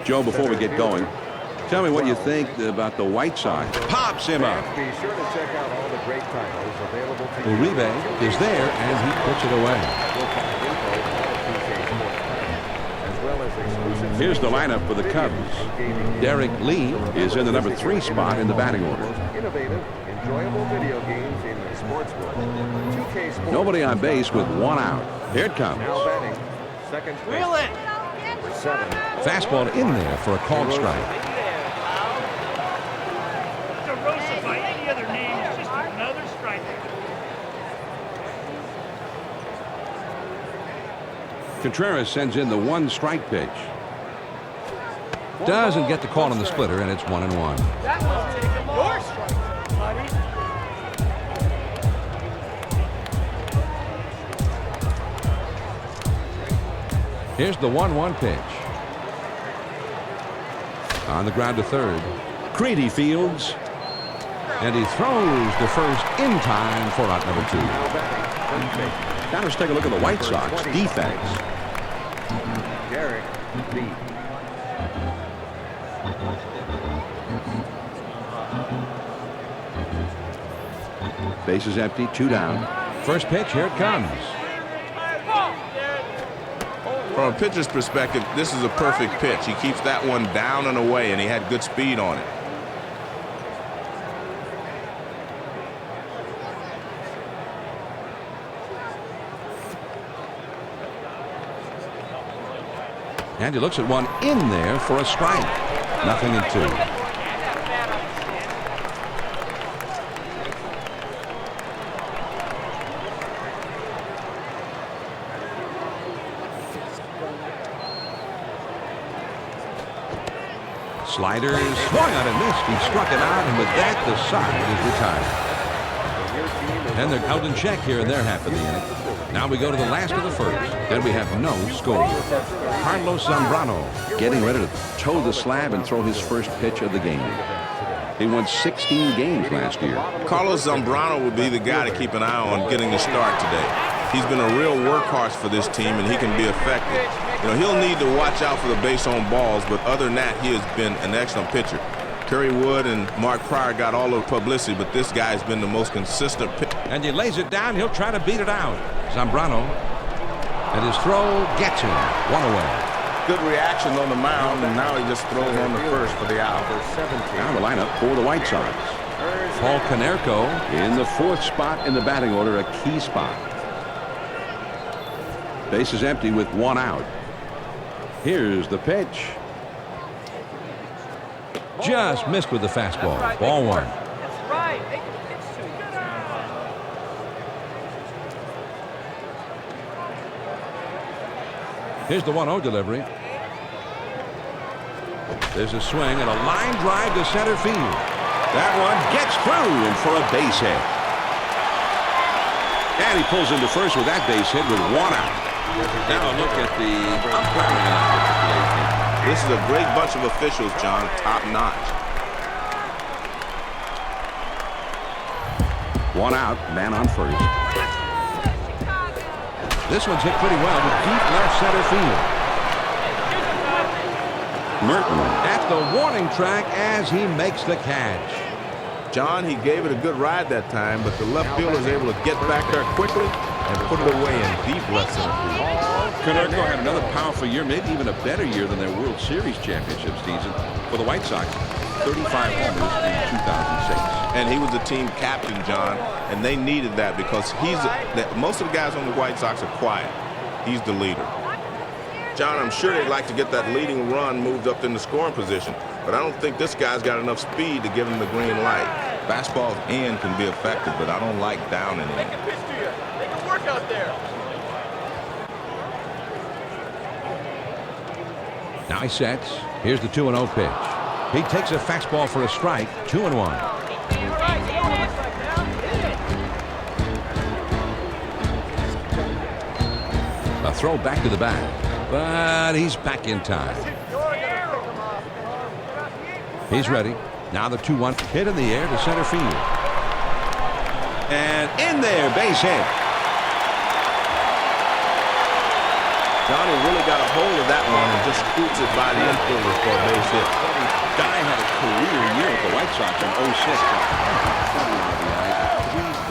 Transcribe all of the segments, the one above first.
Joe, before we get going, tell me what you think about the White Sox. Pops him up. Be sure to check out all the great titles available to you. Uribe is there, and he puts it away. Here's the lineup for the Cubs. Derek Lee is in the number 3 spot in the batting order. Innovative, enjoyable video games in the sports world. 2K Sports. Nobody on base with 1 out. Here it comes. Now batting, second base. Reel it. Number 7. Fastball in there for a called strike. DeRosa by any other name is just another striker. Contreras sends in the 1 strike pitch. Doesn't get the call on the splitter, and it's 1-1. That one's taken your strike, buddy. Here's the 1-1 pitch. On the ground to third. Creedy fields. And he throws to first in time for out number 2. Now batting, third base. Now let's take a look at the White Sox defense. Derek Lee. Base is empty, 2 down. First pitch, here it comes. From a pitcher's perspective, this is a perfect pitch. He keeps that one down and away, and he had good speed on it. And he looks at one in there for a strike. 0-2. Sliders swung on and missed. He struck it out, and with that, the side is retired. And they're out in check here in their half of the inning. Now we go to the last of the first. Then we have no score. Carlos Zambrano Getting ready to toe the slab and throw his first pitch of the game. He won 16 games last year. Carlos Zambrano would be the guy to keep an eye on getting the start today. He's been a real workhorse for this team, and he can be effective. You know, he'll need to watch out for the base on balls, but other than that, he has been an excellent pitcher. Kerry Wood and Mark Pryor got all the publicity, but this guy's been the most consistent pitcher. And he lays it down. He'll try to beat it out. Zambrano. And his throw gets him. 1 away. Good reaction on the mound, and now he just throws on the first for the out. Now the lineup for the White Sox. Paul Konerko In the 4th spot in the batting order, a key spot. Base is empty with 1 out. Here's the pitch. just missed with the fastball. Ball 1. That's right. It's too good. Here's the 1-0 delivery. There's a swing and a line drive to center field. That one gets through and for a base hit. And he pulls into first with that base hit with 1 out. Now a look at the umpiring lineup for today's game. This is a great bunch of officials, John. Top notch. 1 out, man on first. This one's hit pretty well to deep left center field. Merton At the warning track as he makes the catch. John, he gave it a good ride that time, but the left fielder is able to get back there quickly and put it away in deep left center field. Konerko had another powerful year, maybe even a better year than their World Series championship season for the White Sox. 35 homers in 2006. And he was the team captain, John, and they needed that because most of the guys on the White Sox are quiet. He's the leader. John, I'm sure they'd like to get that leading run moved up in the scoring position, but I don't think this guy's got enough speed to give him the green light. Fastballs in can be effective, but I don't like down in They it. can pitch to you. They can work out there. Now he sets. Here's the 2-0 pitch. He takes a fastball for a strike. 2-1. All right, you don't act like that. Hit it. A throw back to the bat, but he's back in time. He's ready. Now the 2-1 hit in the air to center field. And in there, base hit. Johnny really got a hold of that one and just scoots it by the infielder for a base hit. Guy had a career year with the White Sox in 06.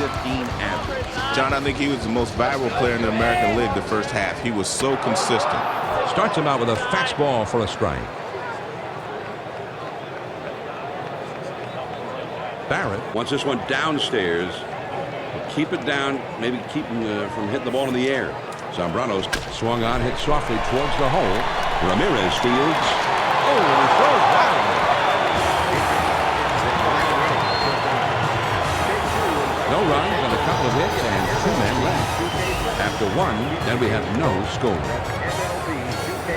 315 average. John, I think he was the most valuable player in the American League the first half. He was so consistent. Starts him out with a fastball for a strike. Barrett Wants this one downstairs. Keep it down, maybe keep him from hitting the ball in the air. Zambrano's swung on, hit softly towards the hole. Ramirez fields. Oh, and he throws wild. No runs and a couple of hits and 2 men left. After 1, then we have no score.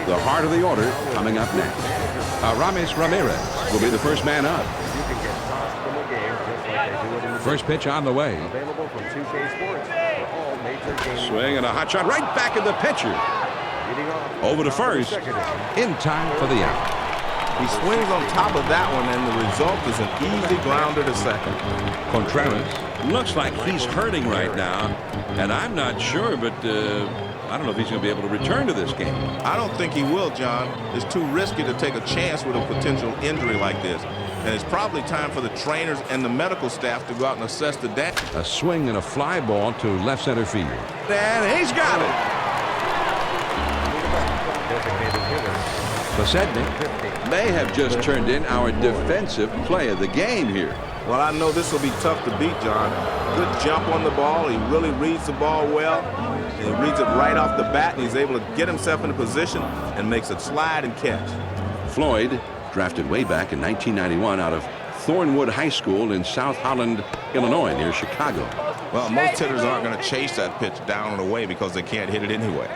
The heart of the order coming up next. Aramis Ramirez Will be the first man up. First pitch on the way. Available from 2K Sports for all major games. Swing and a hot shot right back at the pitcher. Leading off Over to first. In time for the out. He swings on top of that one, and the result is an easy grounder to second. Contreras Looks like he's hurting right now, and I'm not sure, but I don't know if he's going to be able to return to this game. I don't think he will, John. It's too risky to take a chance with a potential injury like this. And it's probably time for the trainers and the medical staff to go out and assess the damage. a swing and a fly ball to left center field. And he's got it. Posednik May have just turned in our defensive play of the game here. Well, I know this will be tough to beat, John. Good jump on the ball. He really reads the ball well. And he reads it right off the bat, and he's able to get himself in a position and makes it slide and catch. Floyd, drafted way back in 1991 out of Thornwood High School in South Holland, Illinois, near Chicago. Well, most hitters aren't going to chase that pitch down and away because they can't hit it anyway.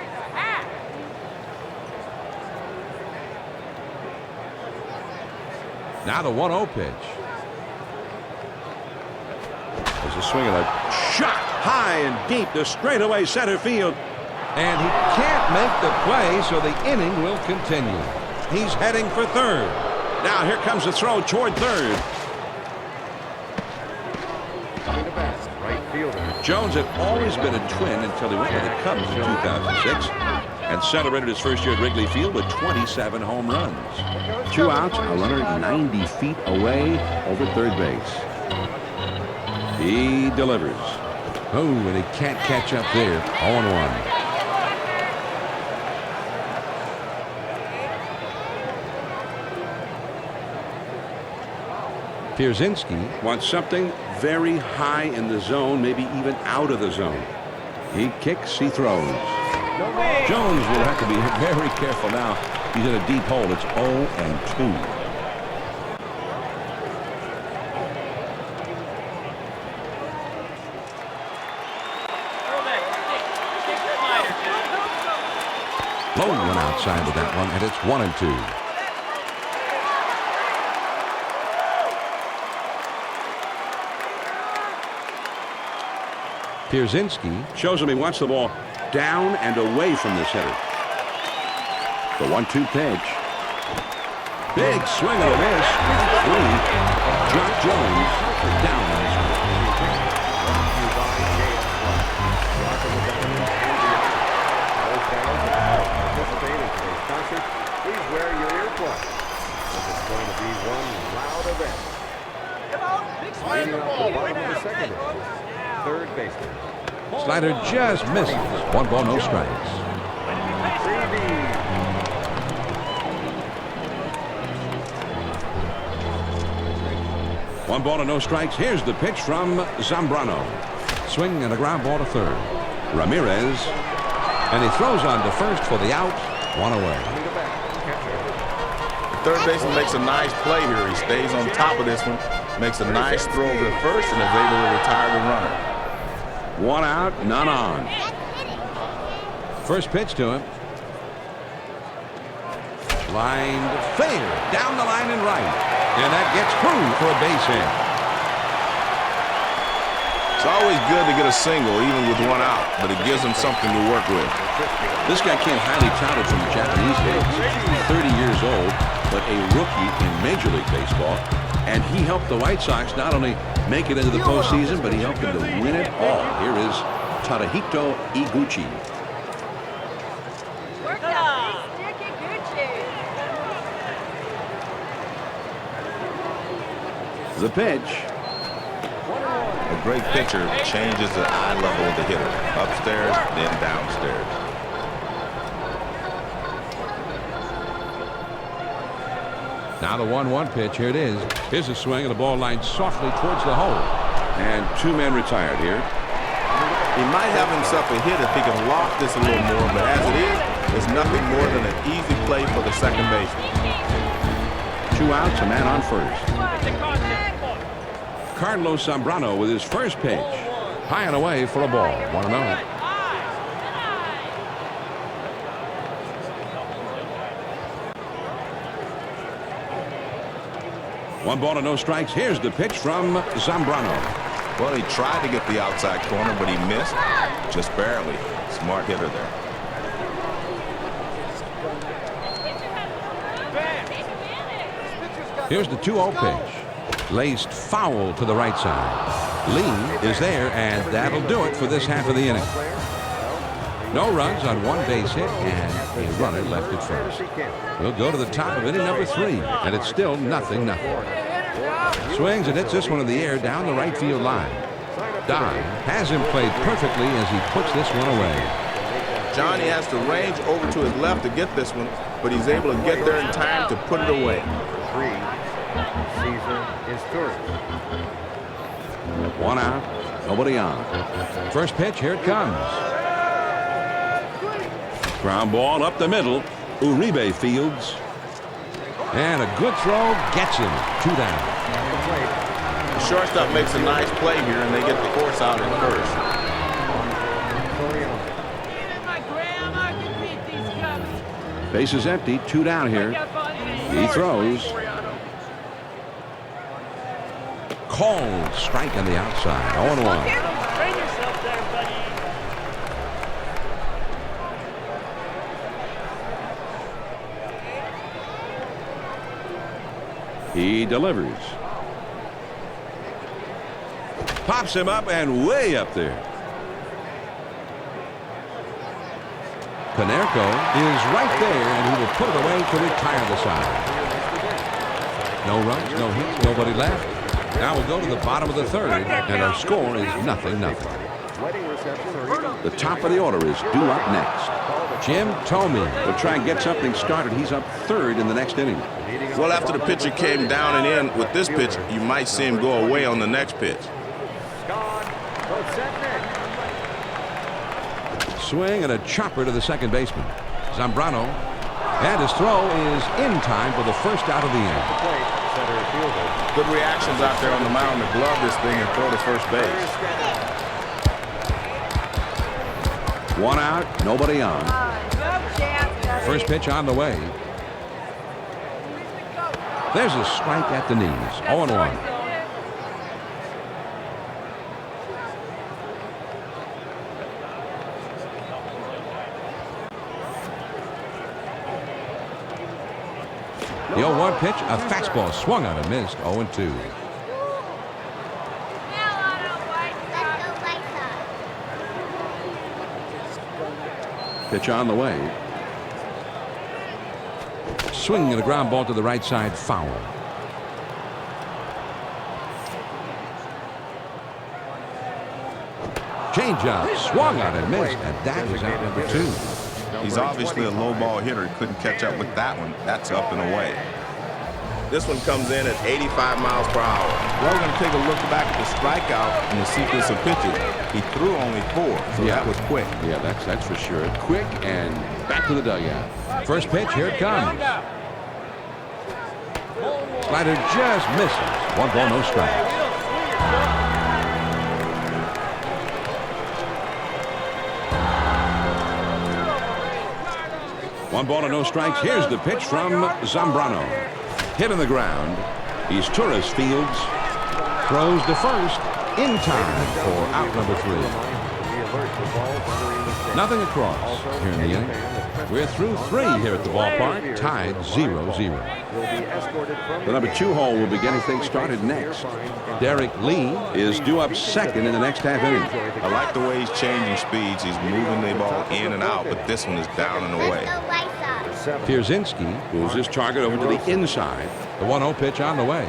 Now the 1-0 pitch. There's a swing and a shot high and deep to straightaway center field. And he can't make the play, so the inning will continue. He's heading for third. Now here comes the throw toward third. Right fielder. Jones had always been a twin until he went to the Cubs in 2006 and celebrated his first year at Wrigley Field with 27 home runs. 2 outs, a runner 90 feet away over third base. He delivers. Oh, and he can't catch up there. 0-1. Pierzynski Wants something very high in the zone, maybe even out of the zone. He kicks, he throws. Jones will have to be very careful now. He's in a deep hole. It's 0-2. Lowe went outside with that one, and it's 1-2. Pierzynski Shows him he wants the ball down and away from this hitter. The 1-2 pitch. Big swing and a miss. 3. Jock Jones down on his way. Please wear your earplugs. This is going to be one loud event. Leading off the bottom of the second inning, third baseman. Slider just misses. 1 ball, no strikes. 3B. One ball and no strikes. Here's the pitch from Zambrano. Swing and a ground ball to third. Ramirez. And he throws on to first for the out. 1 away. The third baseman makes a nice play here. He stays on top of this one, makes a nice throw over to first, and is able to retire the runner. 1 out, none on. First pitch to him. Lined fair down the line and right. And that gets through for a base hit. It's always good to get a single, even with 1 out, but it gives him something to work with. This guy came highly touted from the Japanese league. 30 years old, but a rookie in Major League Baseball. And he helped the White Sox not only make it into the postseason, but he helped them to win it all. Here is Tadahito Iguchi. The pitch. A great pitcher changes the eye level of the hitter. Upstairs, then downstairs. Now the 1-1 pitch. Here it is. Here's a swing, and the ball lined softly towards the hole. And 2 men retired here. He might have himself a hit if he can loft this a little more, but as it is, it's nothing more than an easy play for the second baseman. 2 outs, a man on first. Carlos Zambrano with his first pitch. High and away for a ball. 1-0. One ball and no strikes. Here's the pitch from Zambrano. Well, he tried to get the outside corner, but he missed. Just barely. Smart hitter there. Here's the 2-0 pitch. Laced foul to the right side. Lee is there, and that'll do it for this half of the inning. No runs on 1 base hit, and a runner left at first. We'll go to the top of inning number 3, and it's still 0-0. Swings and hits this one in the air down the right field line. Don has him played perfectly as he puts this one away. Johnny has to range over to his left to get this one, but he's able to get there in time to put it away. 3. Caesar is third. 1 out, nobody on. First pitch, here it comes. Ground ball up the middle. Uribe fields. And a good throw gets him. 2 down. The shortstop makes a nice play here, and they get the force out at first. Base is empty. 2 down here. He throws. Called strike on the outside. 0-1. Train yourself there, buddy. He delivers. Pops him up and way up there. Canerco is right there, and he will put it away to retire the side. No runs, no hits, nobody left. Now we'll go to the bottom of the 3rd, and our score is 0-0. The top of the order is due up next. Jim Thome will try and get something started. He's up 3rd in the next inning. Well, after the pitcher came down and in with this pitch, you might see him go away on the next pitch. Swing and a chopper to the second baseman. Zambrano. And his throw is in time for the first out of the inning. Good reactions out there on the mound to glove this thing and throw to first base. 1 out, nobody on. First pitch on the way. There's a strike at the knees. 0-1. The 0-1 pitch, a fastball swung on and missed. 0-2. Pitch on the way. Swing and a ground ball to the right side, foul. Changeup, swung on and missed, and that is out number 2. He's obviously a low ball hitter. He couldn't catch up with that one. That's up and away. This one comes in at 85 miles per hour. We're going to take a look back at the strikeout in the sequence of pitches. He threw only 4, so that was quick. Yeah, that's for sure. Quick and back to the dugout. First pitch, here it comes. Slider just misses. 1 ball, no strikes. One ball and no strikes. Here's the pitch from Zambrano. Hit on the ground. He's tourist fields. Throws to first in time for out number 3. Nothing across here in the inning. We're through 3 here at the ballpark, tied 0-0. The number 2 hole will be getting things started next. Derek Lee is due up 2nd in the next half inning. I like the way he's changing speeds. He's moving the ball in and out, but this one is down and away. Pierzynski moves his target over to the inside. The 1-0 pitch on the way.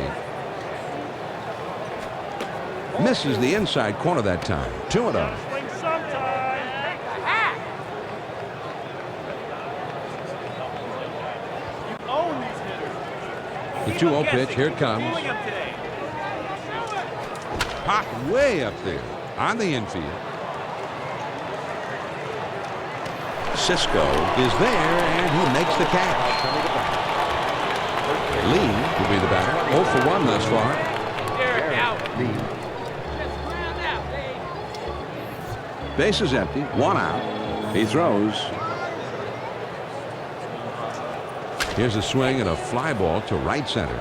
Misses the inside corner that time. 2-0. Swing sometime. You own these hitters. The 2-0 pitch. Here it comes. Fooling them today. Popped way up there on the infield. Cisco Is there, and he makes the catch. Lee will be the batter. 0 for 1 thus far. Derek out. Base is empty. 1 out. He throws. Here's a swing and a fly ball to right center.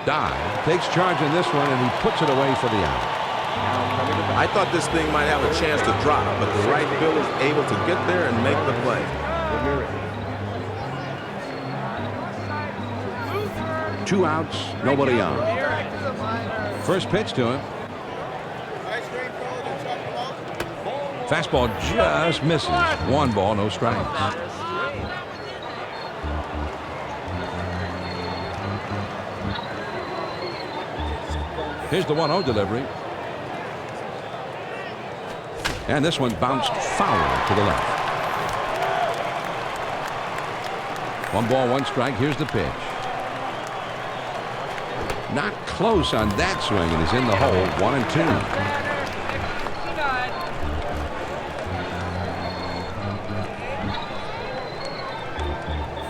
Dive takes charge in this one, and he puts it away for the out. I thought this thing might have a chance to drop, but the right fielder is able to get there and make the play. 2 outs. Nobody on. First pitch to him. Fastball just misses. 1 ball, no strikes. Here's the 1-0 delivery. And this one bounced foul to the left. 1 ball, 1 strike. Here's the pitch. Not close on that swing, and he's in the hole. 1-2.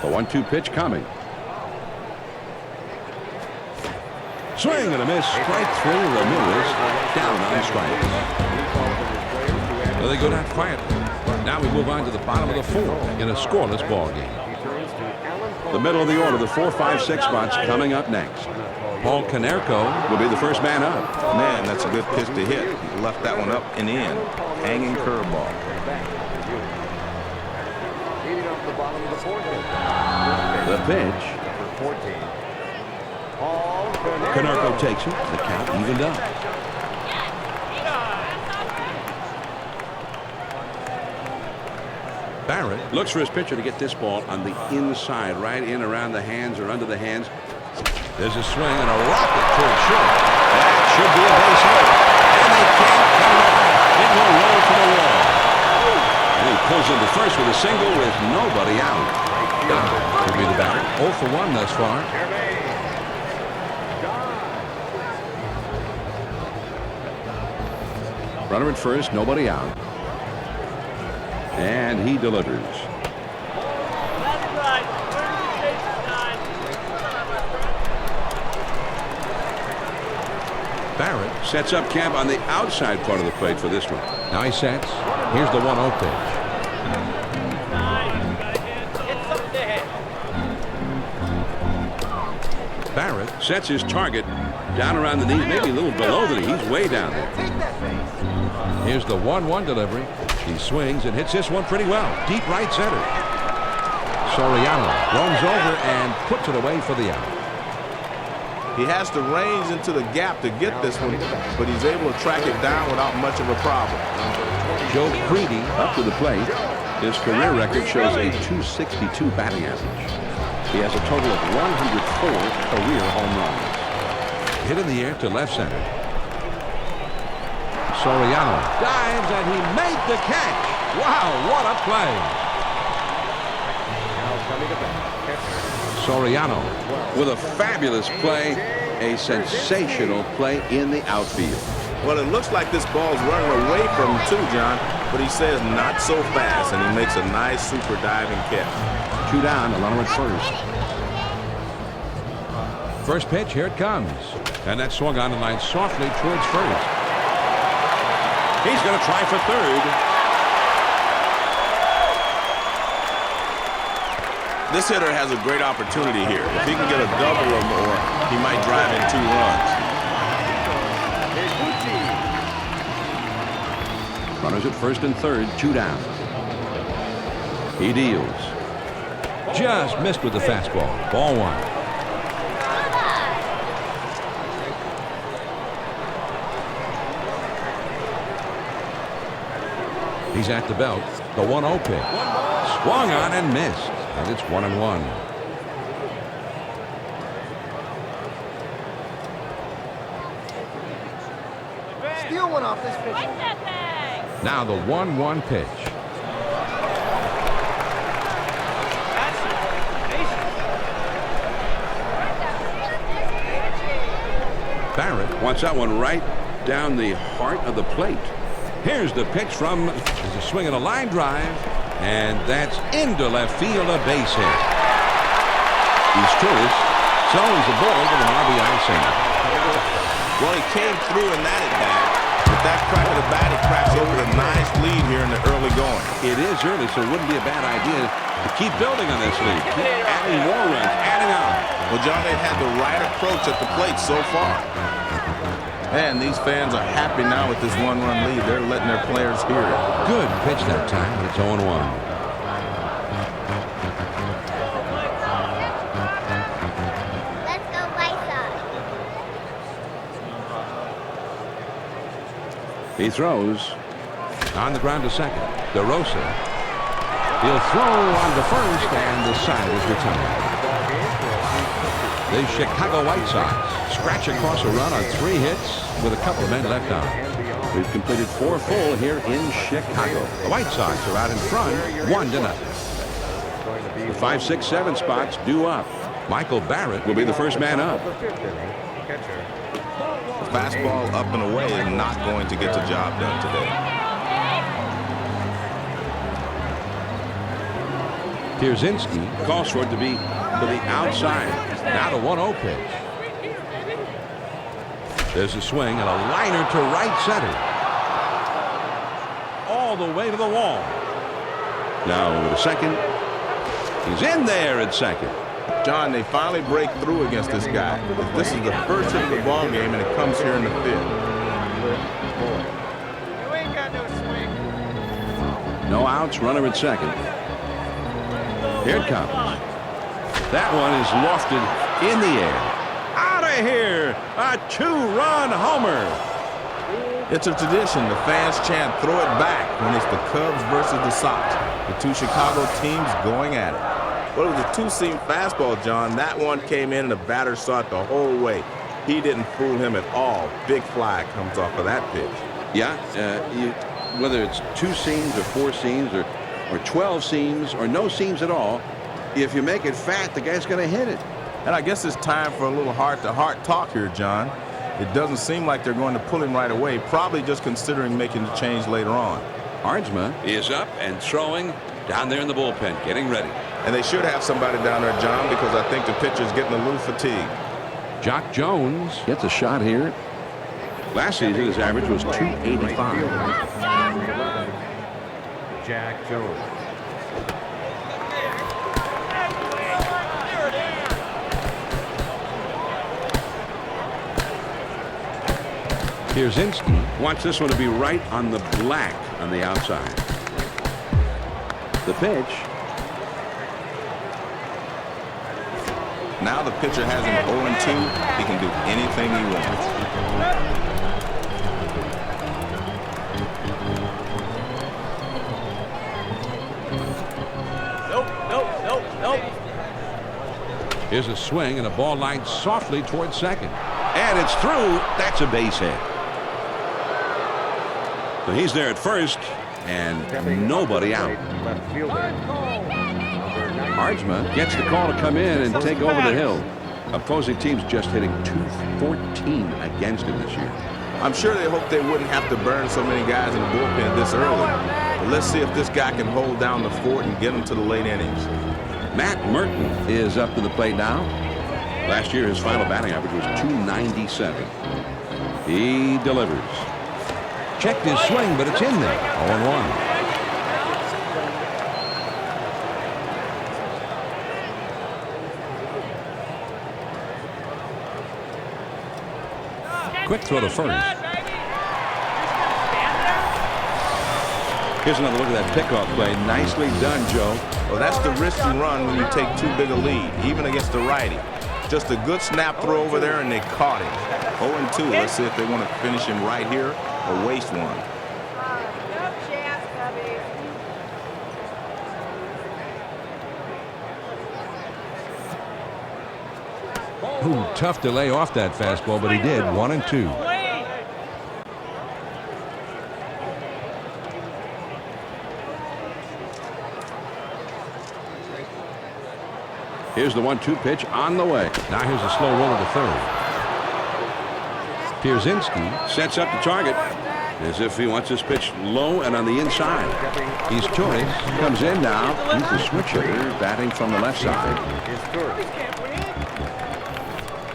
The 1-2 pitch coming. Swing and a miss. Strike 3. Ramirez down on strikes. Well, they go down quietly. Now we move on to the bottom of the 4th in a scoreless ball game. The middle of the order, the 4, 5, 6 spots coming up next. Paul Konerko Will be the first man up. Man, that's a good pitch to hit. He left that one up and in. Hanging curveball. Leading off the bottom of the 4th. The pitch. Number 14. Paul Konerko takes it. The count evened up. Barrett. Looks for his pitcher to get this ball on the inside, right in around the hands or under the hands. There's a swing and a rocket toward short. That should be a base hit. And they can't come off. It will roll to the wall. And he pulls into first with a single with nobody out. Will be the batter. 0 for 1 thus far. Runner at first, nobody out. And he delivers. Barrett Sets up camp on the outside part of the plate for this one. now he sets. Here's the 1-0 pitch. Barrett Sets his target down around the knees, maybe a little below the knee. He's way down there. Here's the 1-1 delivery. He swings and hits this one pretty well. Deep right center. Soriano roams over and puts it away for the out. He has to range into the gap to get this one, but he's able to track it down without much of a problem. Joe Creedy Up to the plate. His career record shows a .262 batting average. He has a total of 104 career home runs. hit in the air to left center. Soriano dives and he made the catch. Wow, what a play. Soriano With a fabulous play, a sensational play in the outfield. Well, it looks like this ball's running away from him too, John, but he says not so fast, and he makes a nice super diving catch. 2 down, the runner at first. First pitch, here it comes. And that swung on the line softly towards first. He's going to try for third. This hitter has a great opportunity here. If he can get a double or more, he might drive in 2 runs. Runners at first and third, 2 down. He deals. Just missed with the fastball. Ball 1. He's at the belt. The 1-0 pitch. Swung on and missed. And it's 1-1. Now the 1-1 pitch. Barrett Wants that one right down the heart of the plate. Here's the pitch from, there's a swing and a line drive, and that's into left field, a base hit. Eastouris zones the ball with an RBI single. Well, he came through in that at bat. With that crack of the bat, he cracks over a nice lead here in the early going. It is early, so it wouldn't be a bad idea to keep building on this lead. Keep adding more runs, adding on. Well, John, they've had the right approach at the plate so far. Man, these fans are happy now with this one-run lead. They're letting their players hear it. Good pitch that time, but it's 0-1. Let's go White Sox. He throws. On the ground to second. DeRosa. He'll throw on to first, and the side is retired. The Chicago White Sox scratch across a run on 3 hits with a couple of men left on. We've completed 4 full here in Chicago. The White Sox are out in front, 1-0. The 5, 6, 7 spots due up. Michael Barrett Will be the first man up. The fastball up and away is not going to get the job done today. Pierzynski Calls for it to be to the outside. now the 1-0 pitch. There's a swing and a liner to right center. All the way to the wall. Now over to second. He's in there at second. John, they finally break through against this guy. This is the first hit of the ball game, and it comes here in the 5th. No outs, runner at second. Here it comes. That one is lofted in the air. Out of here! A 2-run homer. It's a tradition. The fans chant, "Throw it back," when it's the Cubs versus the Sox. The 2 Chicago teams going at it. Well, it was a 2-seam fastball, John. That one came in, and the batter saw it the whole way. He didn't fool him at all. Big fly comes off of that pitch. Yeah, whether it's 2 seams or 4 seams or 12 seams or no seams at all, if you make it fat, the guy's going to hit it. And I guess it's time for a little heart-to-heart talk here, John. It doesn't seem like they're going to pull him right away, probably just considering making the change later on. Hardsma is up and throwing down there in the bullpen, getting ready. And they should have somebody down there, John, because I think the pitcher's getting a little fatigued. Jock Jones Gets a shot here. Last season, his average was 285. Jack Jones. Pierzynski Wants this one to be right on the black on the outside. The pitch. Now the pitcher has him 0-2. He can do anything he wants. Here's a swing and a ball lined softly towards second. And it's through. That's a base hit. So he's there at first, and nobody out. Left fielder. Hardsma gets the call to come in and take over the hill. Opposing teams just hitting .214 against him this year. I'm sure they hope they wouldn't have to burn so many guys in the bullpen this early. But let's see if this guy can hold down the fort and get them to the late innings. Matt Merton is up to the plate now. Last year, his final batting average was .297. He delivers. Checked his swing, but it's in there. 0-1. Quick throw to first. Here's another look at that pickoff play. Nicely done, Joe. Well, that's the risky run when you take too big a lead, even against the righty. Just a good snap throw over there, and they caught him. 0-2. Let's see if they want to finish him right here or waste one. Ooh, tough to lay off that fastball, but he did. 1-2. Here's the 1-2 pitch on the way. Now here's a slow roller to third. Pierzynski Sets up the target as if he wants this pitch low and on the inside. He's Torres. Comes in now. He's the switch hitter batting from the left side. Is Torres.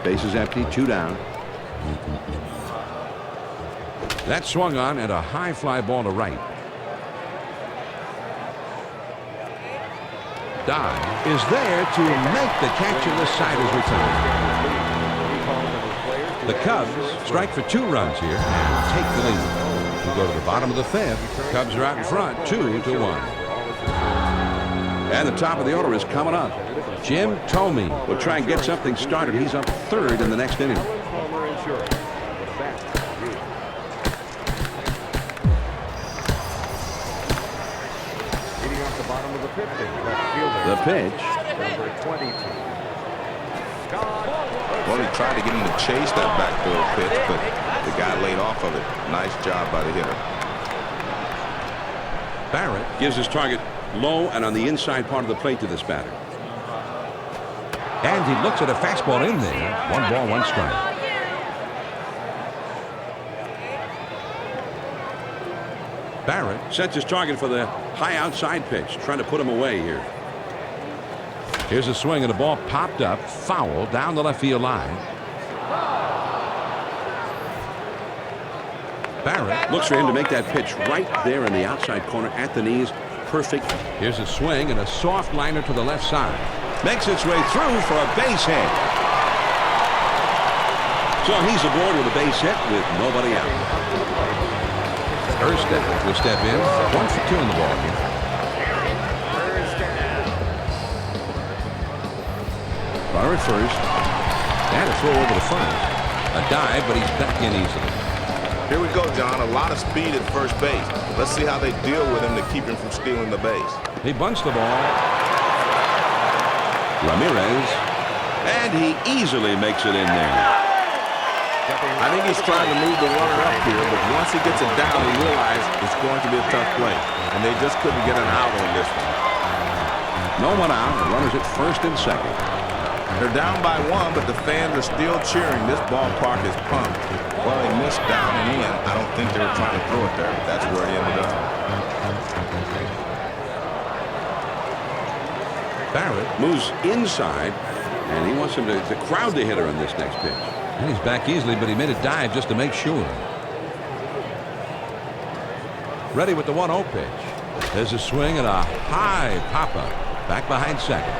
Base is empty. 2 down. That swung on and a high fly ball to right. Dye is there to make the catch, and the side is returned. The Cubs strike for 2 runs here and take the lead. We go to the bottom of the 5th. Cubs are out in front, 2-1. And the top of the order is coming up. Jim Thome will try and get something started. He's up 3rd in the next inning. The pitch. Number 22. Well, he tried to get him to chase that backdoor pitch, but the guy laid off of it. Nice job by the hitter. Barrett Gives his target low and on the inside part of the plate to this batter. and he looks at a fastball in there. 1 ball, 1 strike. Barrett Sets his target for the high outside pitch. Trying to put him away here. Here's a swing and the ball popped up, foul down the left field line. Barrett Looks for him to make that pitch right there in the outside corner at the knees. Perfect. here's a swing and a soft liner to the left side. Makes its way through for a base hit. So he's aboard with a base hit with nobody out. Erstad will step in. 1 for 2 in the ball game. Runner at first. And a throw over to first. A dive, but he's back in easily. Here we go, John. A lot of speed at first base. Let's see how they deal with him to keep him from stealing the base. He bunts the ball. Ramirez. And he easily makes it in there. I think he's trying to move the runner up here, but once he gets it down, he realizes it's going to be a tough play. And they just couldn't get an out on this one. No one out. The runners at first and second. They're down by 1, but the fans are still cheering. This ballpark is pumped. Well, he missed down and in. I don't think they were trying to throw it there, but that's where he ended up. Barrett Moves inside. And he wants him to crowd the hitter on this next pitch. and he's back easily, but he made a dive just to make sure. Ready with the 1-0 pitch. There's a swing and a high pop-up. Back behind second.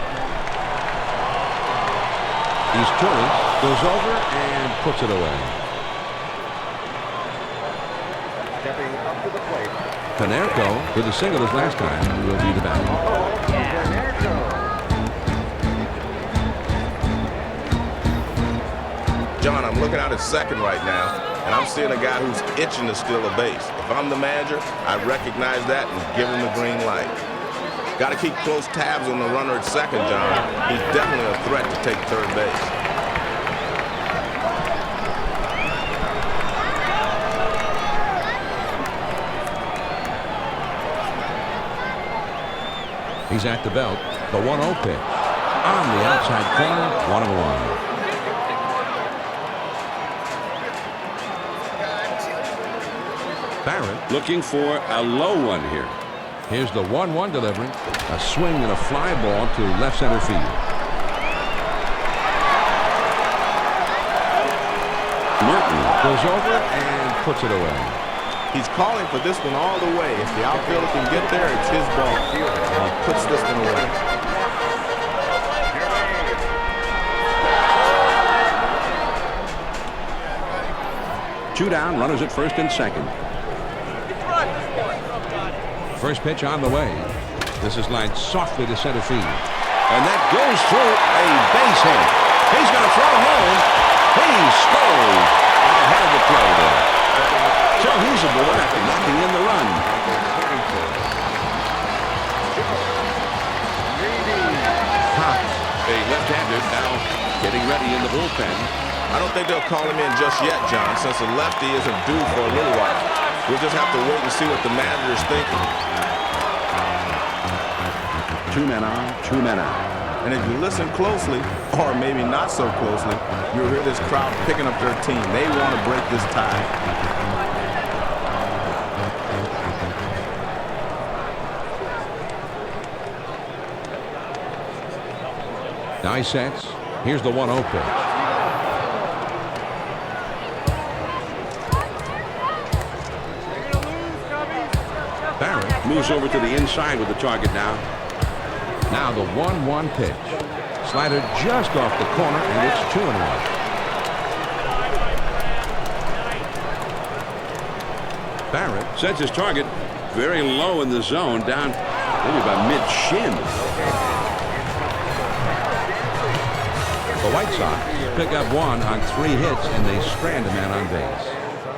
He's Torres, goes over and puts it away. Stepping up to the plate. Canerco with a single his last time will be the batter. John, I'm looking out at second right now, and I'm seeing a guy who's itching to steal a base. If I'm the manager, I recognize that and give him the green light. Got to keep close tabs on the runner at second, John. He's definitely a threat to take third base. He's at the belt. The 1-0 pitch. On the outside corner, 1-1. Barrett Looking for a low one here. Here's the 1-1 delivery. A swing and a fly ball to left center field. Merton Goes over and puts it away. He's calling for this one all the way. If the outfielder can get there, it's his ball. And he puts this one away. Two down. Runners at first and second. First pitch on the way. This is lined softly to center field. And that goes through a base hit. He's going to throw home. He scores ahead of the play there. So he's aboard after knocking in the run. Cox, a left-hander, now getting ready in the bullpen. I don't think they'll call him in just yet, John, since the lefty isn't due for a little while. We'll just have to wait and see what the manager's thinking. 2 men on, 2 men out. And if you listen closely, or maybe not so closely, you'll hear this crowd picking up their team. They want to break this tie. Nice sets. Here's the 1-0 pitch. Barrett moves over to the inside with the target now. Now the 1-1 pitch. Slider just off the corner, and it's 2-1. Barrett sets his target very low in the zone, down maybe about mid-shin. The White Sox pick up 1 on 3 hits, and they strand a man on base.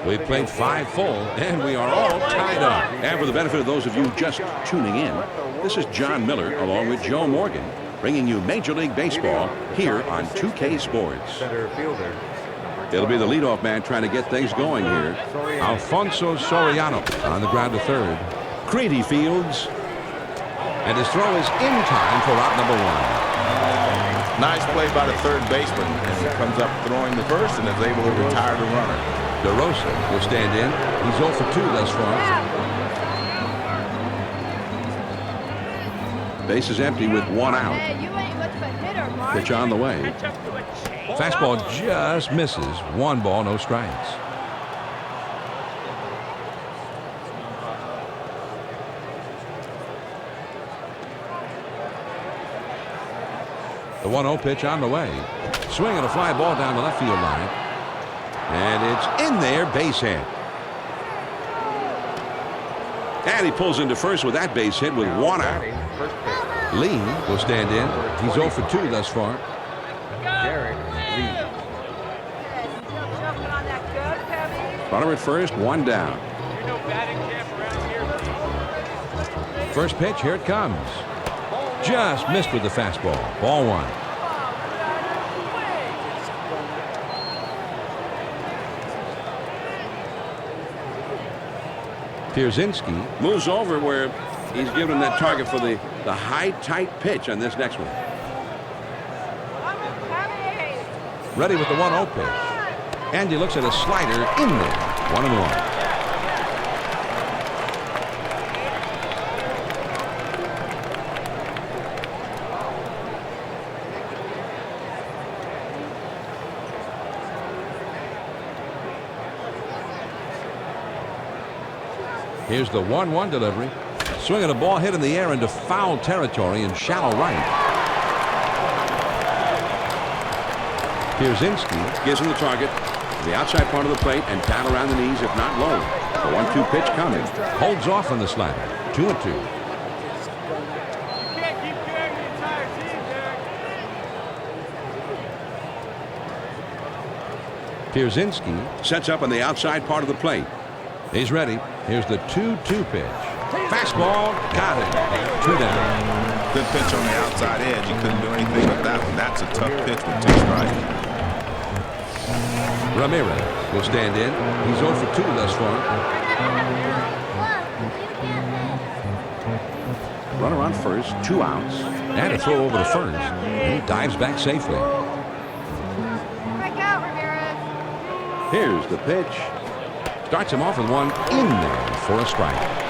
We've played 5 full, and we are all tied up. And for the benefit of those of you just tuning in, this is John Miller along with Joe Morgan, bringing you Major League Baseball here on 2K Sports. Center fielder. It'll be the leadoff man trying to get things going here. Alfonso Soriano on the ground to third. Creedy fields. And his throw is in time for out number 1. Nice play by the third baseman, and he comes up throwing the first and is able to retire the runner. DeRosa will stand in. He's 0 for 2 thus far. Base is empty with 1 out. Pitch on the way. Fastball just misses. 1 ball, no strikes. The 1-0 pitch on the way. Swing and a fly ball down the left field line. And it's in there, base hit. And he pulls into first with that base hit with 1 out. Lee will stand in. He's 0 for 2 thus far. Runner at first, 1 down. First pitch, here it comes. Just missed with the fastball. Ball 1. Pierzynski moves over where he's given him that target for the high, tight pitch on this next one. ready with the 1-0 pitch. And he looks at a slider in there. 1-1. Here's the 1-1 delivery. Swinging a ball hit in the air into foul territory in shallow right. Pierzynski gives him the target, the outside part of the plate, and down around the knees, if not low. The 1-2 pitch coming. Holds off on the slider. 2-2. Pierzynski sets up on the outside part of the plate. He's ready. Here's the 2-2 pitch. Fastball. Got it. 2 down. Good pitch on the outside edge. He couldn't do anything with that one. That's a tough pitch with 2 strikes. Ramirez will stand in. He's 0 for 2 thus far. Runner on first, 2 outs. And a throw over to first. And he dives back safely. Here's the pitch. Starts him off with one in there for a strike.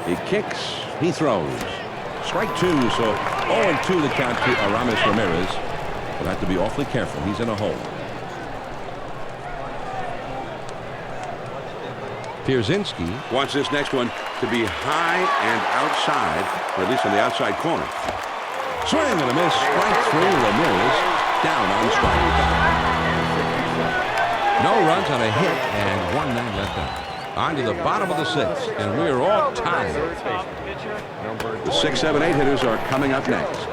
He kicks, he throws. Strike 2, so 0-2 the count to Aramis Ramirez. Will have to be awfully careful. He's in a hole. Pierzynski wants this next one to be high and outside, or at least on the outside corner. Swing and a miss. Strike 3. Ramirez down on strike. No runs on a hit and 1 man left out. On to the bottom of the 6th, and we're all tied. The 6, 7, 8 hitters are coming up next.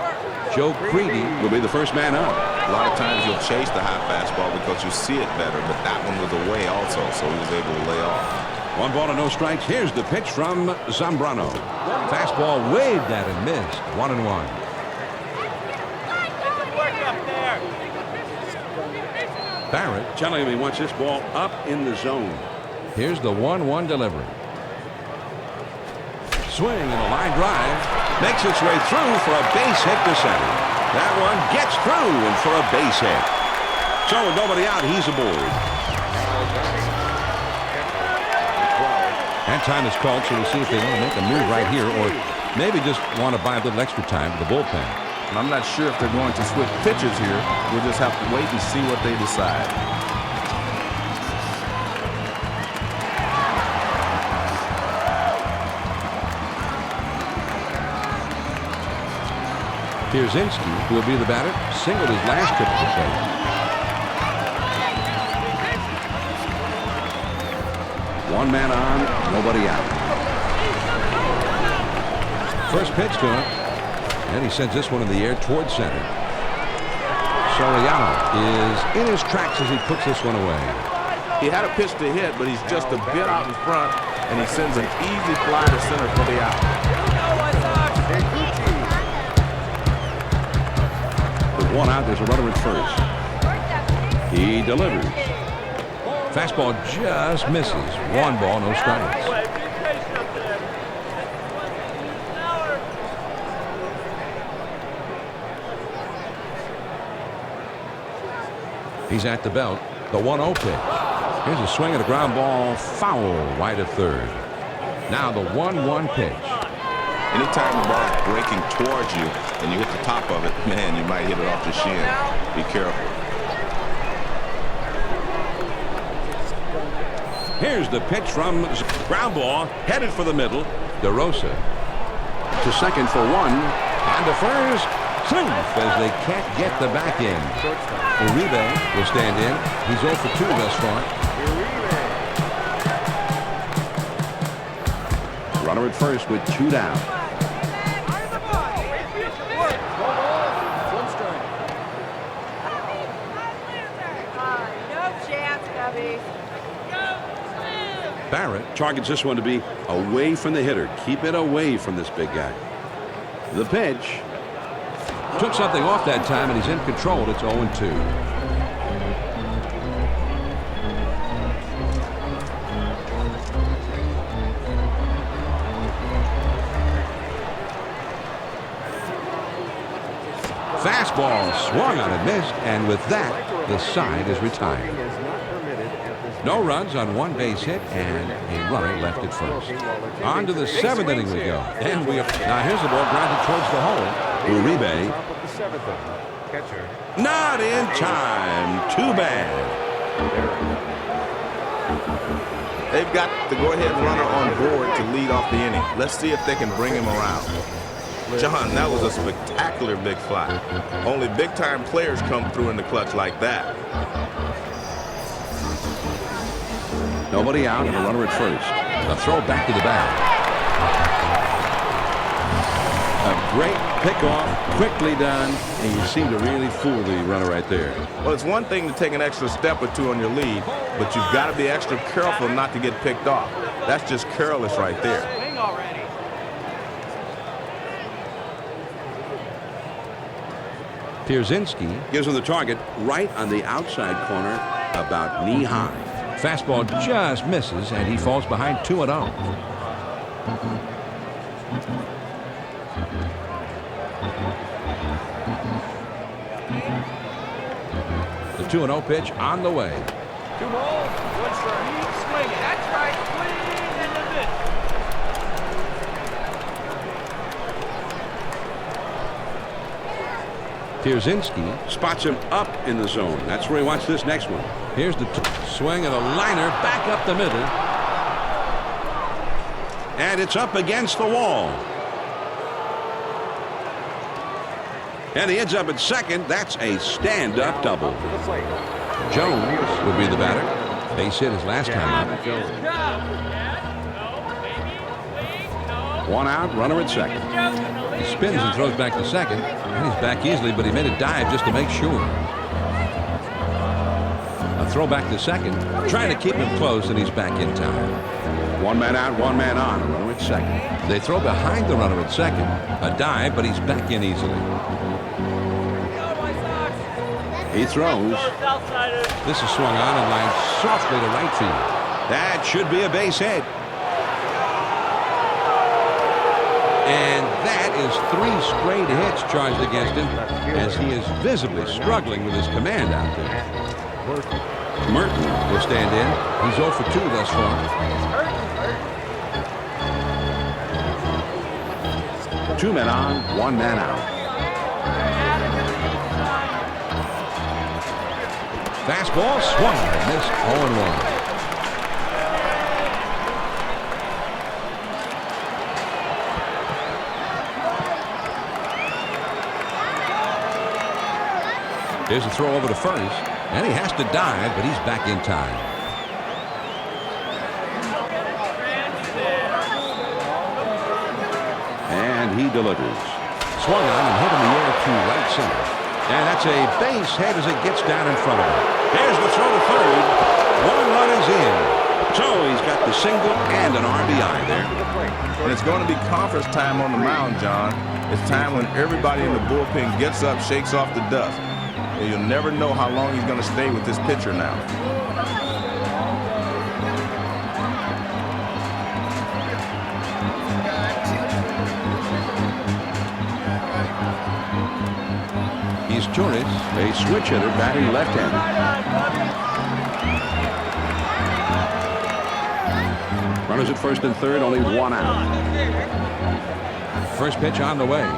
Joe Creedy will be the first man up. A lot of times you'll chase the high fastball because you see it better, but that one was away also, so he was able to lay off. 1 ball and no strikes. Here's the pitch from Zambrano. Fastball waved at and missed. 1-1. Barrett telling him he wants this ball up in the zone. Here's the 1-1 delivery. Swing and a line drive. Makes its way through for a base hit to center. That one gets through and for a base hit. So with nobody out, he's aboard. And time is called, so we'll see if they want to make a move right here or maybe just want to buy a little extra time with the bullpen. And I'm not sure if they're going to switch pitchers here. We'll just have to wait and see what they decide. Pierzynski will be the batter. Singled his last trip to the plate. One man on, nobody out. First pitch to him. And he sends this one in the air towards center. Soriano is in his tracks as he puts this one away. He had a pitch to hit, but he's just a bit out in front, and he sends an easy fly to center for the out. With one out, there's a runner at first. He delivers. Fastball just misses. One ball, no strikes. He's at the belt. The 1-0 pitch. Here's a swing at a ground ball. Foul wide of third. Now the 1-1 pitch. Anytime the ball is breaking towards you and you hit the top of it, man, you might hit it off the shin. Be careful. Here's the pitch from ground ball, headed for the middle. DeRosa To second for one. and to first. Safe as they can't get the back end. Uribe will stand in. He's 0 for 2 thus far. Runner at first with 2 down. Barrett Targets this one to be away from the hitter. Keep it away from this big guy. The pitch. took something off that time, and he's in control. It's 0-2. Fastball swung on and missed, and with that, the side is retired. No runs on one base hit and a runner left at first. On to the 7th inning we go. And now here's the ball grounded towards the hole. Uribe. Not in time. Too bad. They've got the go-ahead runner on board to lead off the inning. Let's see if they can bring him around. John, that was a spectacular big fly. Only big-time players come through in the clutch like that. Nobody out and a runner at first. A throw back to the bat. A great pickoff, quickly done, and you seem to really fool the runner right there. Well, it's one thing to take an extra step or two on your lead, but you've got to be extra careful not to get picked off. That's just careless right there. Pierzynski gives him the target right on the outside corner, about knee-high. Fastball just misses, and he falls behind 2-0. The 2-0 pitch on the way. 2 balls, 1 strike. Keep swinging. That's right. Swing in the middle. Pierzynski spots him up in the zone. That's where he wants this next one. Here's the swing and a liner back up the middle. And it's up against the wall. And he ends up at second. That's a stand-up double. Jones will be the batter. Base hit his last time up. 1 out, runner at second. He spins and throws back to second. And he's back easily, but he made a dive just to make sure. A throw back to second, trying to keep him close, and he's back in time. 1 man out, 1 man on, a runner at second. They throw behind the runner at second. A dive, but he's back in easily. He throws. This is swung on and lined softly to right field. That should be a base hit. And that is 3 straight hits charged against him as he is visibly struggling with his command out there. Merton will stand in. He's 0 for 2 thus far. 2 men on, 1 man out. Fastball swung and missed 0-1. There's a throw over to first, and he has to dive, but he's back in time. And he delivers. Swung on and hit in the air to right center. And that's a base hit as it gets down in front of him. There's the throw to third. 1 run is in. So he's got the single and an RBI there. And it's going to be conference time on the mound, John. It's time when everybody in the bullpen gets up, shakes off the dust. And you'll never know how long he's going to stay with this pitcher now. He's Torres. A switch hitter batting left-handed. Runners at first and third, only 1 out. First pitch on the way.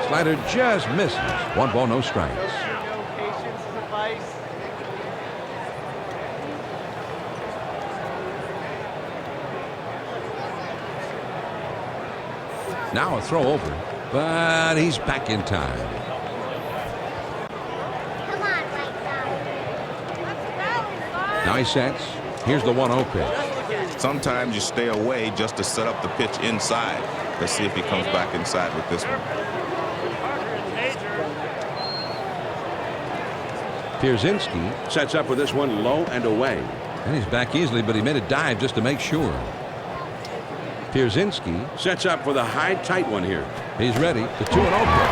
Slider just misses. 1 ball, no strikes. Now a throw over, but he's back in time. Come on, right side. Now he sets. Here's the 1-0 pitch. Sometimes you stay away just to set up the pitch inside. Let's see if he comes back inside with this one. Pierzynski, Sets up with this one low and away. and he's back easily, but he made a dive just to make sure. Pierzynski, Sets up for the high, tight one here. he's ready. The 2-0 pitch.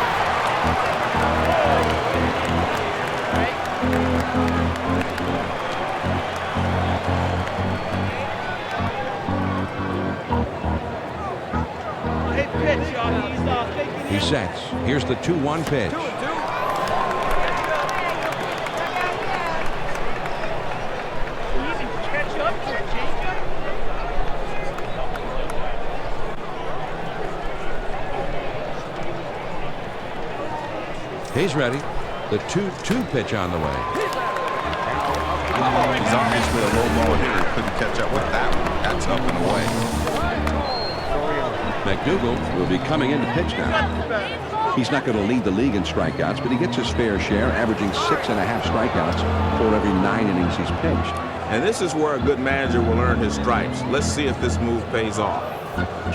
Hey, pitch, y'all. He's thinking He sets. Here's the 2-1 pitch. catch up to a changeup. He's ready. The 2-2 pitch on the way. He's obviously a low ball hitter. Couldn't catch up with that one. That's up and away. McDougal will be coming in to pitch now. He's not going to lead the league in strikeouts, but he gets his fair share, averaging 6.5 strikeouts for every 9 innings he's pitched. And this is where a good manager will earn his stripes. Let's see if this move pays off.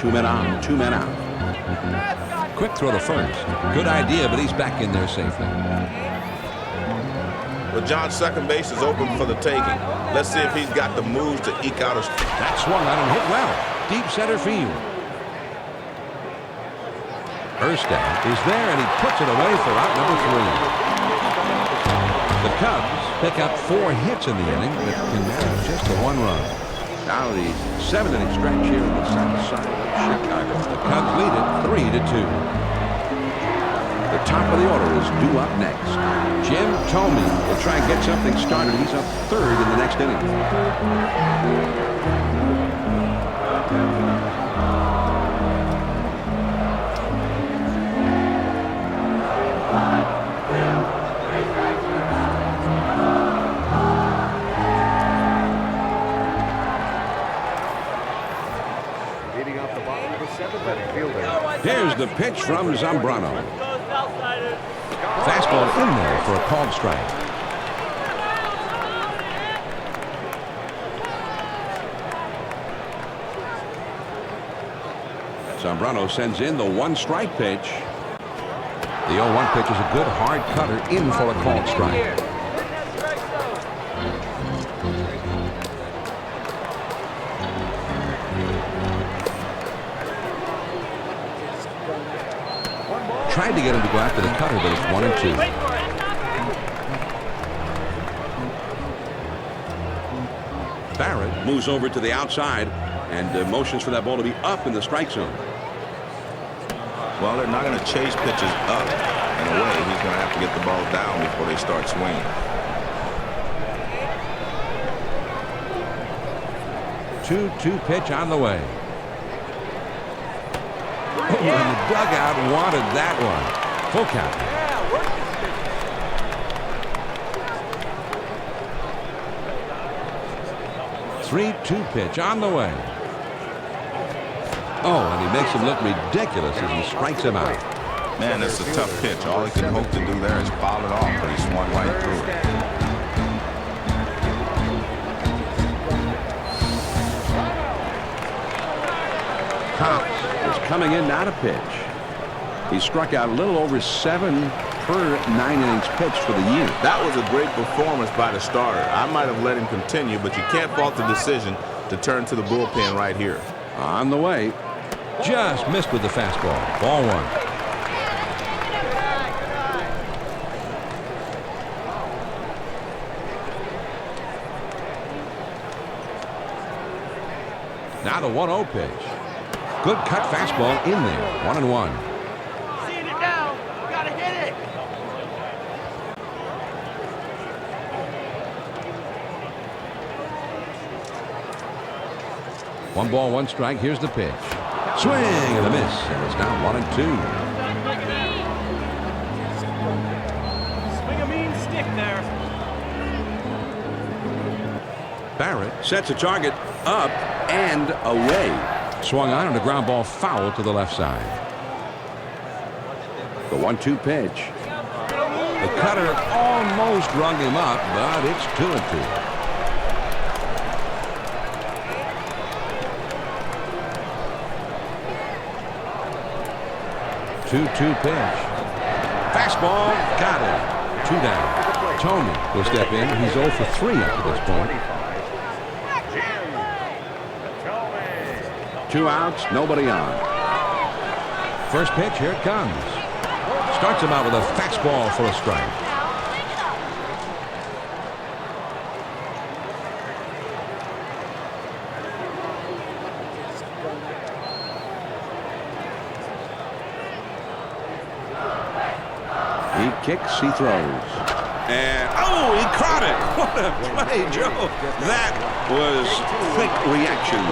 2 men on, 2 men out. Quick throw to first. Good idea, but he's back in there safely. But John's second base is open for the taking. Let's see if he's got the moves to eke out a... That swung on and hit well. Deep center field. Erstad is there, and he puts it away for out number 3. The Cubs pick up 4 hits in the inning, but can manage just a 1 run. Now the 7th inning stretch here on the south side of Chicago. The Cubs lead it 3-2. The top of the order is due up next. Jim Thome Will try and get something started. He's up 3rd in the next inning. Leading off the bottom of the 7th inning, fielder. Here's the pitch from Zambrano. Fastball in there for a called strike. Zambrano sends in the 1-strike pitch. The 0-1 pitch is a good hard cutter in for a called strike. Tried to get him to go after the cutter, but it's 1-2. Moves over to the outside and motions for that ball to be up in the strike zone. Well, they're not going to chase pitches up and away. He's going to have to get the ball down before they start swinging. 2-2 pitch on the way. Oh, and the dugout wanted that one. Full count. Yeah, work this 3-2 pitch on the way. Oh, and he makes him look ridiculous as he strikes him out. Man, it's a tough pitch. All he can hope to do there is foul it off, but he swung right through it. Cox is coming in now to pitch. He struck out a little over 7 per 9 innings pitched for the year. That was a great performance by the starter. I might have let him continue, but you can't fault the decision to turn to the bullpen right here. On the way. Just missed with the fastball. Ball 1. Now the 1-0 pitch. Good cut fastball in there. 1-1. Seeing it now. Gotta hit it. 1 ball, 1 strike. Here's the pitch. Swing and a miss. And it's now 1-2. Swing a mean stick there. Barrett Sets a target up and away. swung on and a ground ball foul to the left side. The 1-2 pitch. The cutter almost rung him up, but it's 2-2. Two pitch. Fastball, got it. 2 down. Tony will step in. He's 0 for 3 up to this point. 2 outs, nobody on. First pitch, here it comes. Starts him out with a fastball for a strike. He kicks, he throws. And, oh, he caught it. What a play, Joe. That was quick reaction.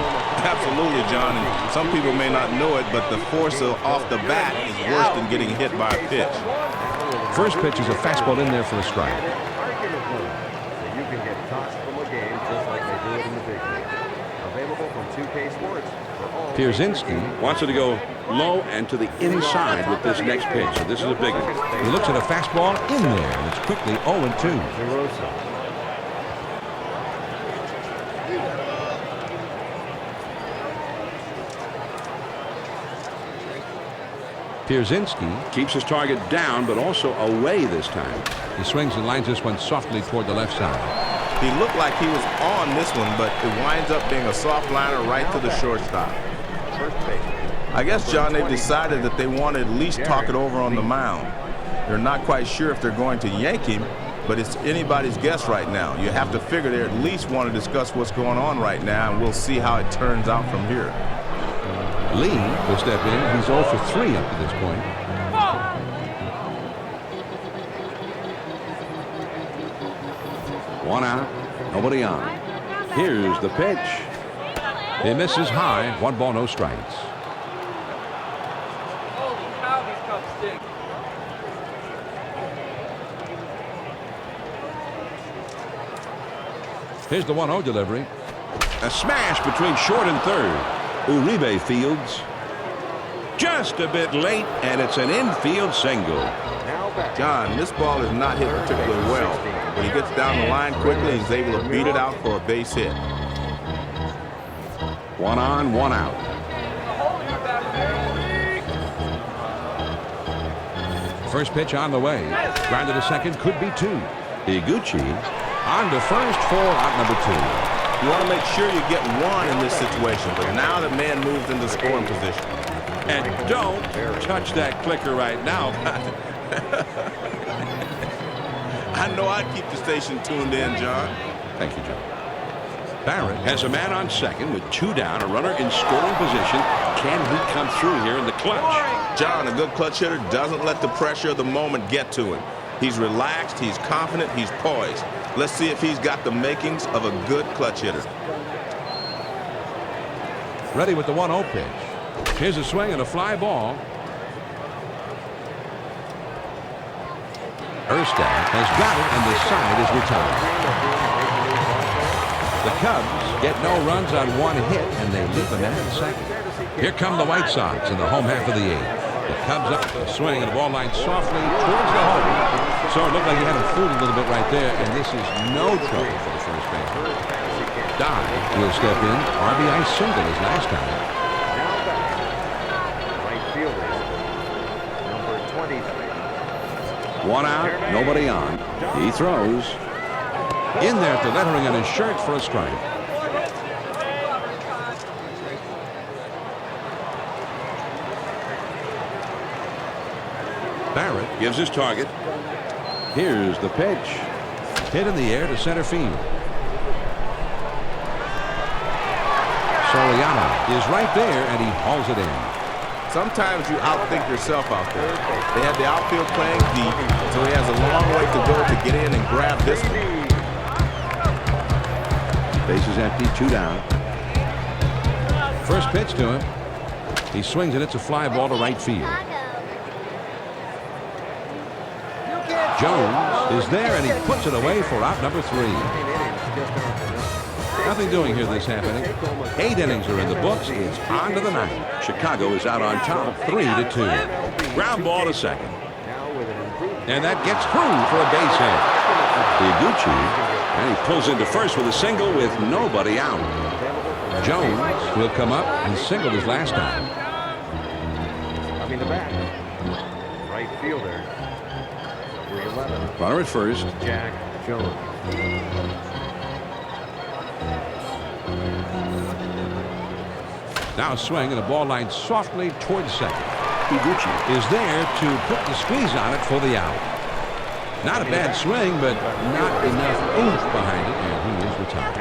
Absolutely, John. And some people may not know it, but the force off the bat is worse than getting hit by a pitch. First pitch is a fastball in there for a strike. Argument point. So you can get tossed from a game just like they do it in the big league. Available from 2K Sports for all. Pierzynski Wants it to go low and to the inside with this next pitch. So this is a big one. He looks at a fastball in there, and it's quickly 0-2. Pierzynski, Keeps his target down, but also away this time. he swings and lines this one softly toward the left side. He looked like he was on this one, but it winds up being a soft liner right to the shortstop. I guess, John, they've decided that they want to at least talk it over on the mound. They're not quite sure if they're going to yank him, but it's anybody's guess right now. You have to figure they at least want to discuss what's going on right now, and we'll see how it turns out from here. Lee will step in. He's 0 for 3 up to this point. 1 out, nobody on. Here's the pitch. He misses high. 1 ball, no strikes. Holy cow, these cups stink. Here's the 1-0 delivery. A smash between short and third. Uribe fields. Just a bit late, and it's an infield single. John, this ball is not hit particularly well. When he gets down the line quickly, he's able to beat it out for a base hit. 1 on, 1 out. First pitch on the way. Grounded to second, could be 2. Iguchi On to first for out number 2. You want to make sure you get 1 in this situation, but now the man moves into scoring position. And don't touch that clicker right now. I know I'd keep the station tuned in, John. Thank you, Joe. Barrett Has a man on second with 2 down, a runner in scoring position. Can he come through here in the clutch? John, a good clutch hitter doesn't let the pressure of the moment get to him. He's relaxed, he's confident, he's poised. Let's see if he's got the makings of a good clutch hitter. ready with the 1-0 pitch. Here's a swing and a fly ball. Erstad has got it, and the side is retired. The Cubs get no runs on 1 hit, and they leave a man in second. Here come the White Sox in the home half of the 8th. The Cubs up a swing, and the ball line softly towards the home. So it looked like he had him fooled a little bit right there, and this is no trouble for the first baseman. Dye will step in. RBI single his last time. Now back. Right fielder, number 23. 1 out, nobody on. He throws. In there at the lettering on his shirt for a strike. Barrett Gives his target. Here's the pitch. hit in the air to center field. Soriano is right there, and he hauls it in. Sometimes you outthink yourself out there. They had the outfield playing deep, so he has a long way to go to get in and grab this one. Base is empty, 2 down. First pitch to him. He swings, and it's a fly ball to right field. Jones is there, and he puts it away for out number 3. Nothing doing here this half inning. 8 innings are in the books. It's on to the 9th. Chicago is out on top, 3-2. ground ball to second. Now with an improved And that gets through for a base hit. Higuchi, and he pulls into first with a single with nobody out. Jones will come up and singled his last time. coming to bat. Right fielder, number 11, Runner at first. Jack Jones. Now a swing, and a ball line softly towards second. Higuchi Is there to put the squeeze on it for the out. Not a bad swing, but not enough oomph behind it, and he is retired.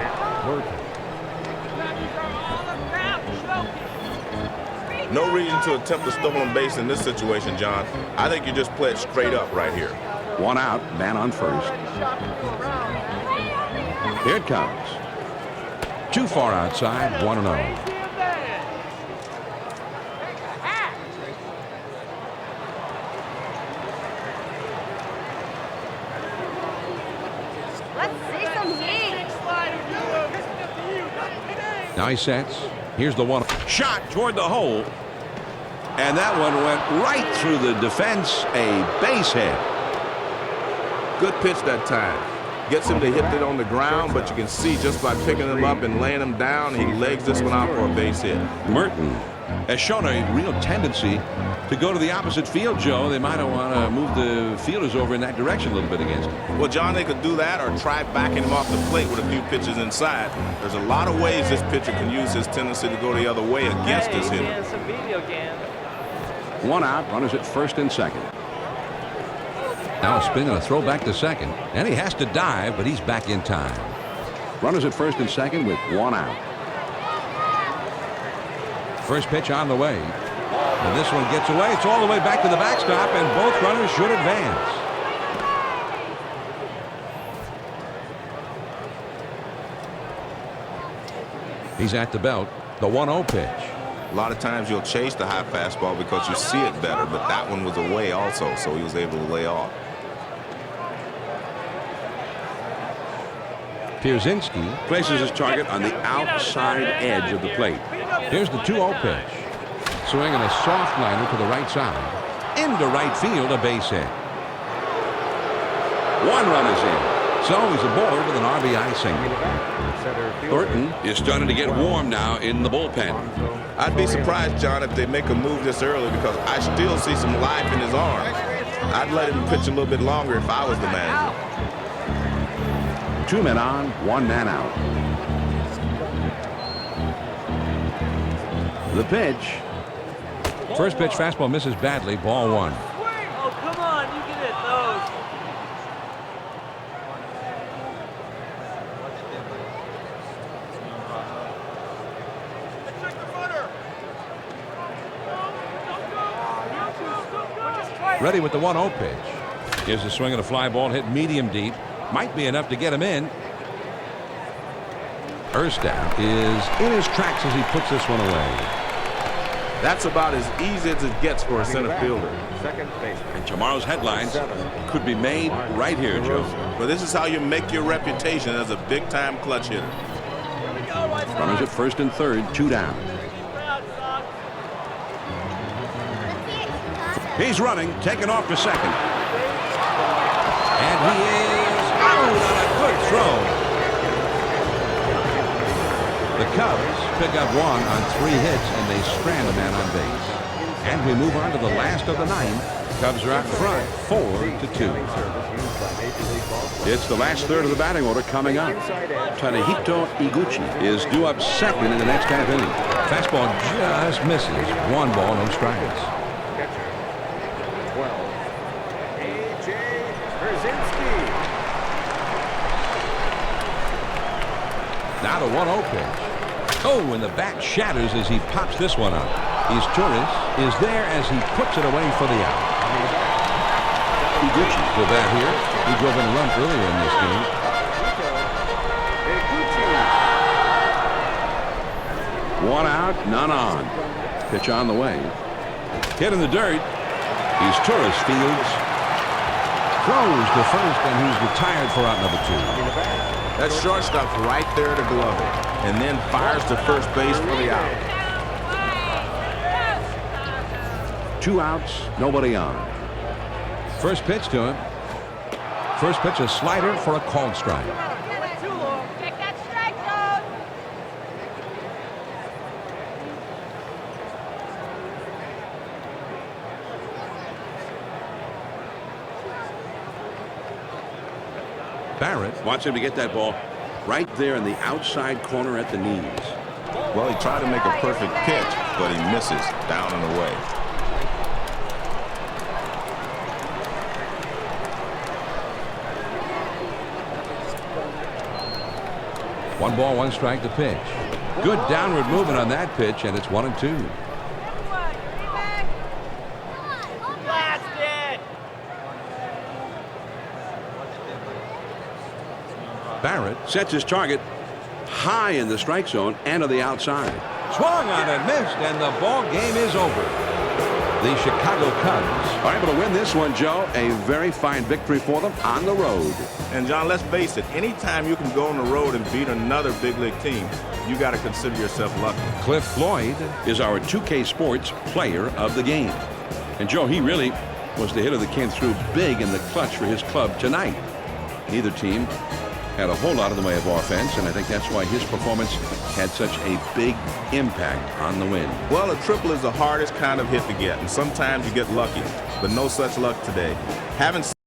No reason to attempt a stolen base in this situation, John. I think you just play it straight up right here. 1 out, man on first. Here it comes. Too far outside, 1-0. Now he sets. Here's the 1. Shot toward the hole. And that one went right through the defense. A base hit. Good pitch that time. Gets him to hit it on the ground, but you can see just by picking him up and laying him down, he legs this one out for a base hit. Merton has shown a real tendency to go to the opposite field, Joe. They might want to move the fielders over in that direction a little bit against him. Well, John, they could do that or try backing him off the plate with a few pitches inside. There's a lot of ways this pitcher can use his tendency to go the other way against this hitter. 1 out, runners at first and second. Now a spin and a throw back to second. And he has to dive, but he's back in time. Runners at first and second with 1 out. First pitch on the way. And this one gets away. It's all the way back to the backstop, and both runners should advance. He's at the belt. The 1-0 pitch. A lot of times you'll chase the high fastball because you see it better, but that one was away also, so he was able to lay off. Pierzynski Places his target on the outside edge of the plate. Here's the 2-0 pitch. Swinging a soft liner to the right side. Into right field, a base hit. 1 run is in. So he's aboard with an RBI single. Thornton is starting to get warm now in the bullpen. I'd be surprised, John, if they make a move this early because I still see some life in his arms. I'd let him pitch a little bit longer if I was the manager. 2 men on, 1 man out. The pitch. First pitch fastball misses badly. Ball 1. Oh, come on, you can hit those. Ready with the 1-0 pitch. Here's a swing and a fly ball hit medium deep. Might be enough to get him in. Erstad is in his tracks as he puts this one away. That's about as easy as it gets for a center fielder. Second baseman. And tomorrow's headlines could be made right here, Joe. But this is how you make your reputation as a big-time clutch hitter. Runners at first and third, 2 down. He's running, taking off to second. And he is out on a good throw. The Cubs pick up 1 on 3 hits, and they strand a man on base. And we move on to the last of the 9. Cubs are out front, 4-2. It's the last third of the batting order coming up. Tadahito Iguchi is due up second in the next half inning. Fastball just misses. 1 ball, no strikes. Catcher. 12. A.J. Brzezinski. Now the 1-0 pitch. Oh, and the bat shatters as he pops this one up. Torres is there as he puts it away for the out. Iguchi with that here. He drove in a run earlier in this game. Iguchi. 1 out, none on. Pitch on the way. Hit in the dirt. Torres fields. Throws to first, and he's retired for out number 2. That shortstop right there to glove it, and then fires to first base for the out. 2 outs, nobody on. First pitch to him. First pitch a slider for a called strike. Check that strike zone. Barrett Wants him to get that ball right there in the outside corner at the knees. Well, he tried to make a perfect pitch, but he misses down and away. One ball, 1 strike to pitch. Good downward movement on that pitch, and it's 1-2. Blasted! Barrett sets his target high in the strike zone and to the outside. Swung on and missed, and the ball game is over. The Chicago Cubs Are able to win this one, Joe. A very fine victory for them on the road. And, John, let's face it, anytime you can go on the road and beat another big league team, you got to consider yourself lucky. Cliff Floyd is our 2K Sports Player of the Game. And, Joe, he really was the hitter that came through big in the clutch for his club tonight. Neither team had a whole lot in the way of offense, and I think that's why his performance had such a big impact on the win. Well, a triple is the hardest kind of hit to get, and sometimes you get lucky, but no such luck today. Having